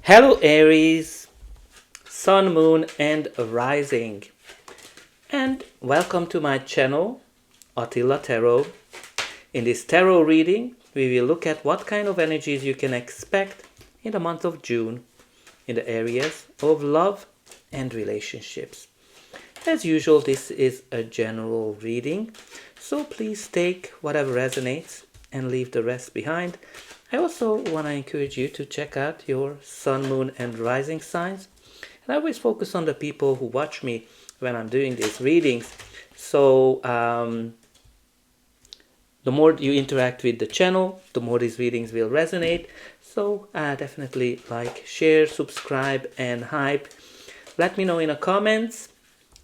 Hello Aries, Sun, Moon and Rising, and welcome to my channel Attila Tarot. In this tarot reading we will look at what kind of energies you can expect in the month of June in the areas of love and relationships. As usual, this is a general reading, so please take whatever resonates and leave the rest behind. I also want to encourage you to check out your sun, moon and rising signs. And I always focus on the people who watch me when I'm doing these readings. So the more you interact with the channel, the more these readings will resonate. So definitely like, share, subscribe and hype. Let me know in the comments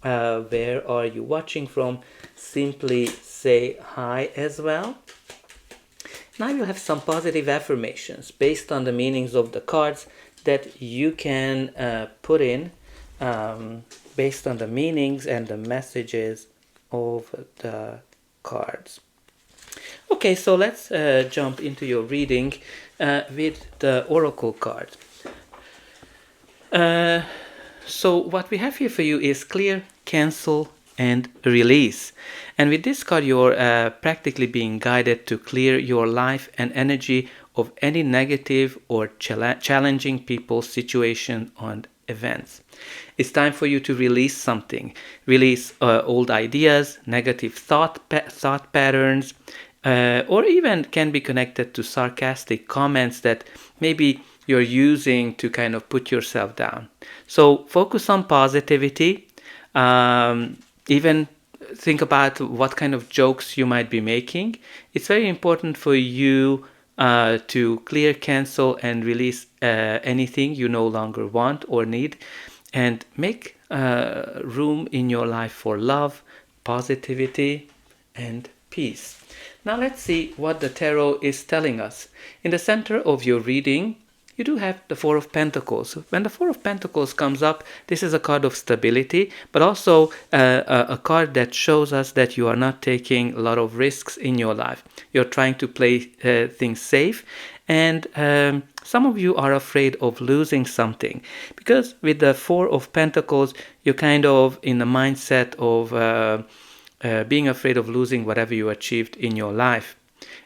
where are you watching from. Simply say hi as well. Now you have some positive affirmations based on the meanings of the cards that you can put in based on the meanings and the messages of the cards. Okay, so let's jump into your reading with the oracle card. So what we have here for you is clear, cancel, and release. And with this card, you're practically being guided to clear your life and energy of any negative or challenging people, situation, and events. It's time for you to release something. Release old ideas, negative thought patterns, or even can be connected to sarcastic comments that maybe you're using to kind of put yourself down. So focus on positivity. Even think about what kind of jokes you might be making. It's very important for you to clear, cancel, and release anything you no longer want or need, and make room in your life for love, positivity, and peace. Now let's see what the tarot is telling us. In the center of your reading, you do have the Four of Pentacles. When the Four of Pentacles comes up, this is a card of stability, but also a card that shows us that you are not taking a lot of risks in your life. You're trying to play things safe, and some of you are afraid of losing something, because with the Four of Pentacles, you're kind of in the mindset of being afraid of losing whatever you achieved in your life.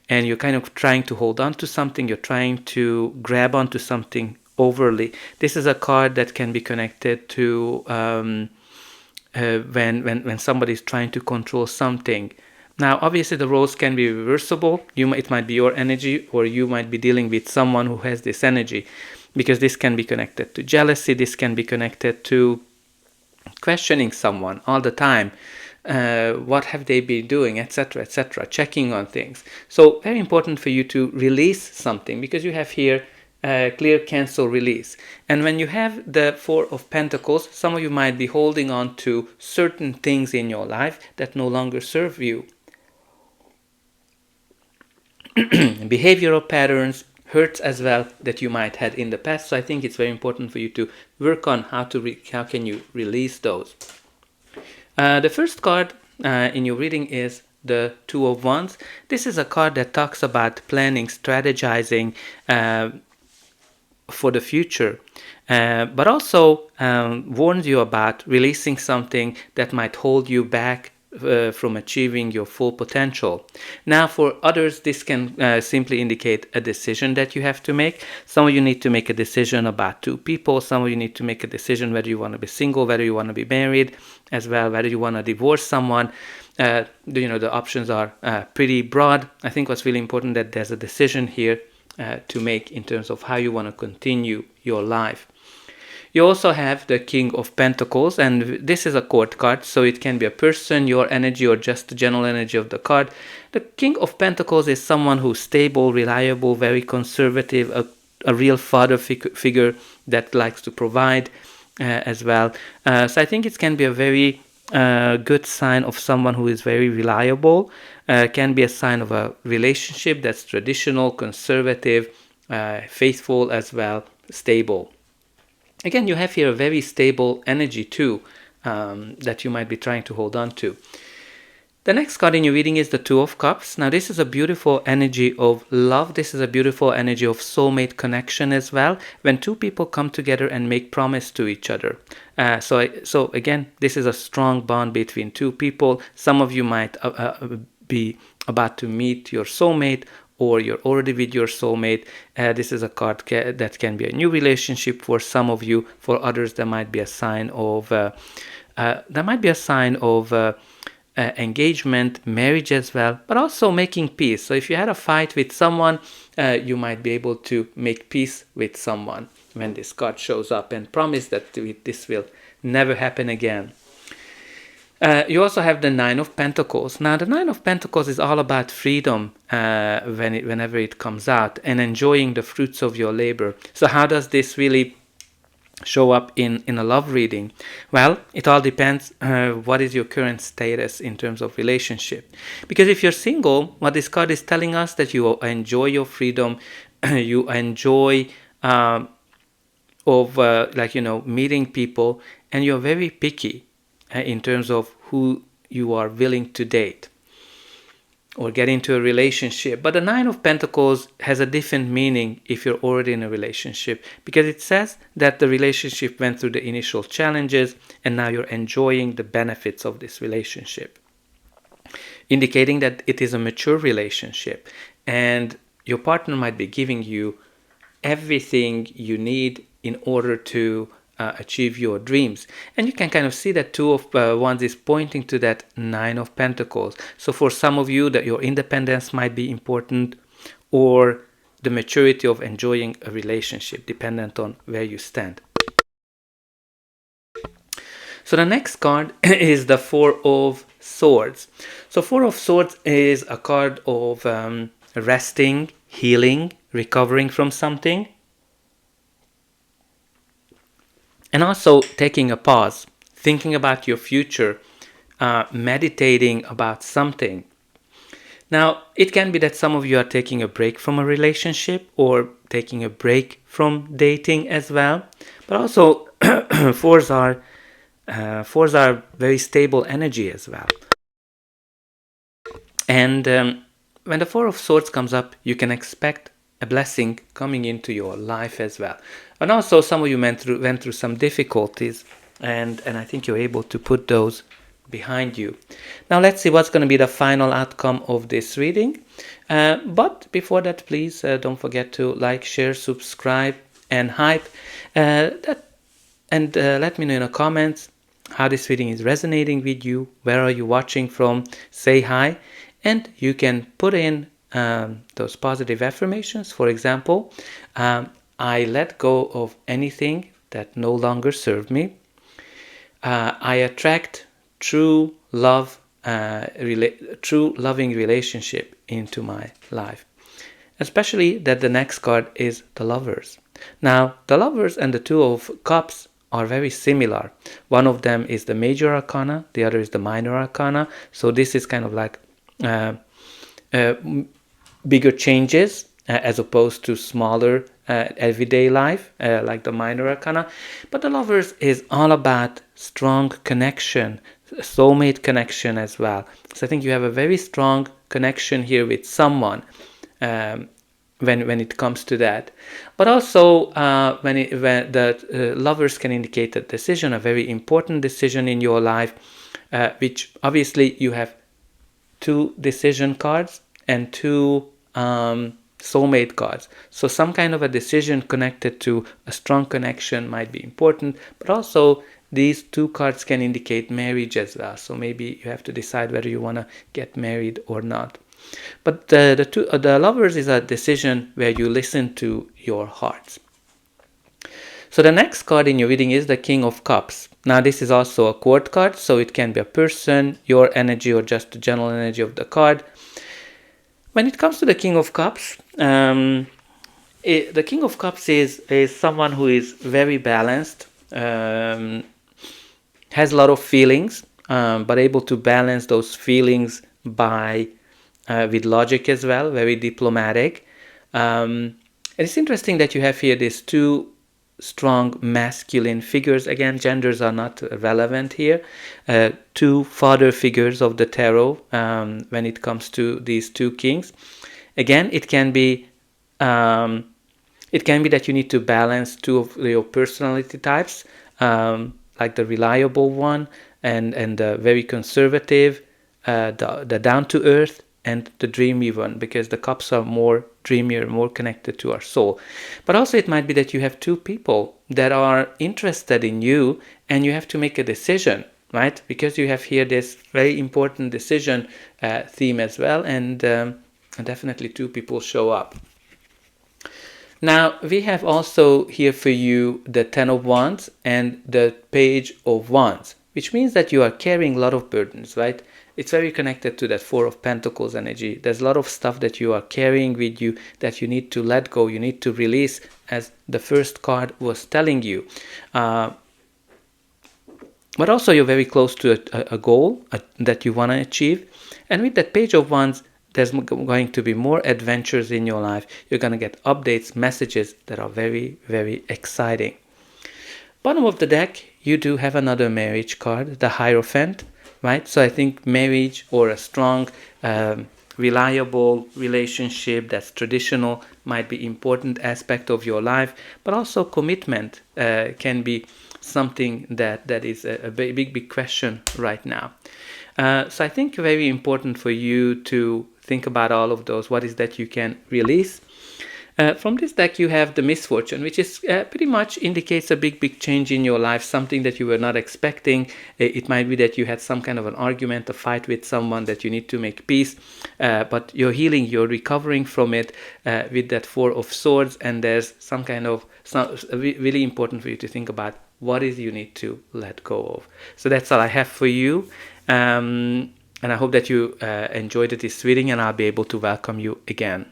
And you're kind of trying to hold on to something, you're trying to grab onto something overly. This is a card that can be connected to when somebody is trying to control something. Now, obviously, the roles can be reversible. It might be your energy, or you might be dealing with someone who has this energy, because this can be connected to jealousy, this can be connected to questioning someone all the time. What have they been doing, etc., etc., checking on things. So very important for you to release something, because you have here clear, cancel, release. And when you have the Four of Pentacles, some of you might be holding on to certain things in your life that no longer serve you. Behavioral patterns, hurts as well that you might had in the past. So I think it's very important for you to work on how can you release those. The first card in your reading is the Two of Wands. This is a card that talks about planning, strategizing for the future, but also warns you about releasing something that might hold you back from achieving your full potential. Now, for others, this can simply indicate a decision that you have to make. Some of you need to make a decision about two people. Some of you need to make a decision whether you want to be single, whether you want to be married, as well, whether you want to divorce someone. The options are pretty broad. I think what's really important that there's a decision here to make in terms of how you want to continue your life. You also have the King of Pentacles, and this is a court card, so it can be a person, your energy, or just the general energy of the card. The King of Pentacles is someone who's stable, reliable, very conservative, a real father figure that likes to provide as well. So I think it can be a very good sign of someone who is very reliable. Can be a sign of a relationship that's traditional, conservative, faithful as well, stable. Again, you have here a very stable energy too that you might be trying to hold on to. The next card in your reading is the Two of Cups. Now, this is a beautiful energy of love. This is a beautiful energy of soulmate connection as well. When two people come together and make promise to each other. So again, this is a strong bond between two people. Some of you might be about to meet your soulmate, or you're already with your soulmate. This is a card that can be a new relationship for some of you. For others, there might be a sign of engagement, marriage as well, but also making peace. So if you had a fight with someone, you might be able to make peace with someone when this card shows up, and promise that this will never happen again. You also have the Nine of Pentacles. Now, the Nine of Pentacles is all about freedom whenever it comes out, and enjoying the fruits of your labor. So how does this really show up in a love reading? Well, it all depends what is your current status in terms of relationship. Because if you're single, what this card is telling us, that you enjoy your freedom, you enjoy meeting people, and you're very picky in terms of who you are willing to date or get into a relationship. But the Nine of Pentacles has a different meaning if you're already in a relationship, because it says that the relationship went through the initial challenges and now you're enjoying the benefits of this relationship, indicating that it is a mature relationship and your partner might be giving you everything you need in order to achieve your dreams. And you can kind of see that Two of Wands is pointing to that Nine of Pentacles. So for some of you, that your independence might be important, or the maturity of enjoying a relationship, dependent on where you stand. So the next card is the Four of Swords. So Four of Swords is a card of resting, healing, recovering from something, and also taking a pause, thinking about your future, meditating about something. Now, it can be that some of you are taking a break from a relationship or taking a break from dating as well. But also, fours are very stable energy as well. And when the Four of Swords comes up, you can expect a blessing coming into your life as well. And also, some of you went through some difficulties, and I think you're able to put those behind you. Now let's see what's going to be the final outcome of this reading. But before that, please don't forget to like, share, subscribe, and hype. Let me know in the comments how this reading is resonating with you. Where are you watching from? Say hi, and you can put in those positive affirmations. For example, I let go of anything that no longer served me. I attract true love, true loving relationship into my life. Especially that the next card is the Lovers. Now, the Lovers and the Two of Cups are very similar. One of them is the major arcana, the other is the minor arcana. So this is kind of like bigger changes as opposed to smaller everyday life, like the minor arcana. But the Lovers is all about strong connection, soulmate connection as well. So I think you have a very strong connection here with someone when it comes to that. But also when the Lovers can indicate a decision, a very important decision in your life, which obviously you have two decision cards and two soulmate cards. So some kind of a decision connected to a strong connection might be important, but also these two cards can indicate marriage as well. So maybe you have to decide whether you want to get married or not. But the Lovers is a decision where you listen to your hearts. So the next card in your reading is the King of Cups. Now this is also a court card, so it can be a person, your energy, or just the general energy of the card. When it comes to the King of Cups, the King of Cups is someone who is very balanced, has a lot of feelings, but able to balance those feelings with logic as well, very diplomatic. It's interesting that you have here these two strong masculine figures. Again, genders are not relevant here. Two father figures of the tarot when it comes to these two kings. Again, it can be that you need to balance two of your personality types, like the reliable one and the very conservative, the down to earth, and the dreamy one, because the cups are more dreamier, more connected to our soul. But also it might be that you have two people that are interested in you and you have to make a decision, right? Because you have here this very important decision theme as well, and definitely two people show up. Now, we have also here for you the Ten of Wands and the Page of Wands, which means that you are carrying a lot of burdens, right? It's very connected to that Four of Pentacles energy. There's a lot of stuff that you are carrying with you that you need to let go, you need to release, as the first card was telling you. But also you're very close to a goal that you want to achieve. And with that Page of Wands, there's going to be more adventures in your life. You're going to get updates, messages that are very, very exciting. Bottom of the deck, you do have another marriage card, the Hierophant, right? So I think marriage or a strong, reliable relationship that's traditional might be important aspect of your life, but also commitment can be something that is a big question right now. So I think very important for you to think about all of those. What is that you can release? From this deck, you have the Misfortune, which is pretty much indicates a big change in your life, something that you were not expecting. It might be that you had some kind of an argument, a fight with someone that you need to make peace, but you're healing, you're recovering from it with that Four of Swords, and there's some really important for you to think about what is you need to let go of. So that's all I have for you. And I hope that you enjoyed this reading, and I'll be able to welcome you again.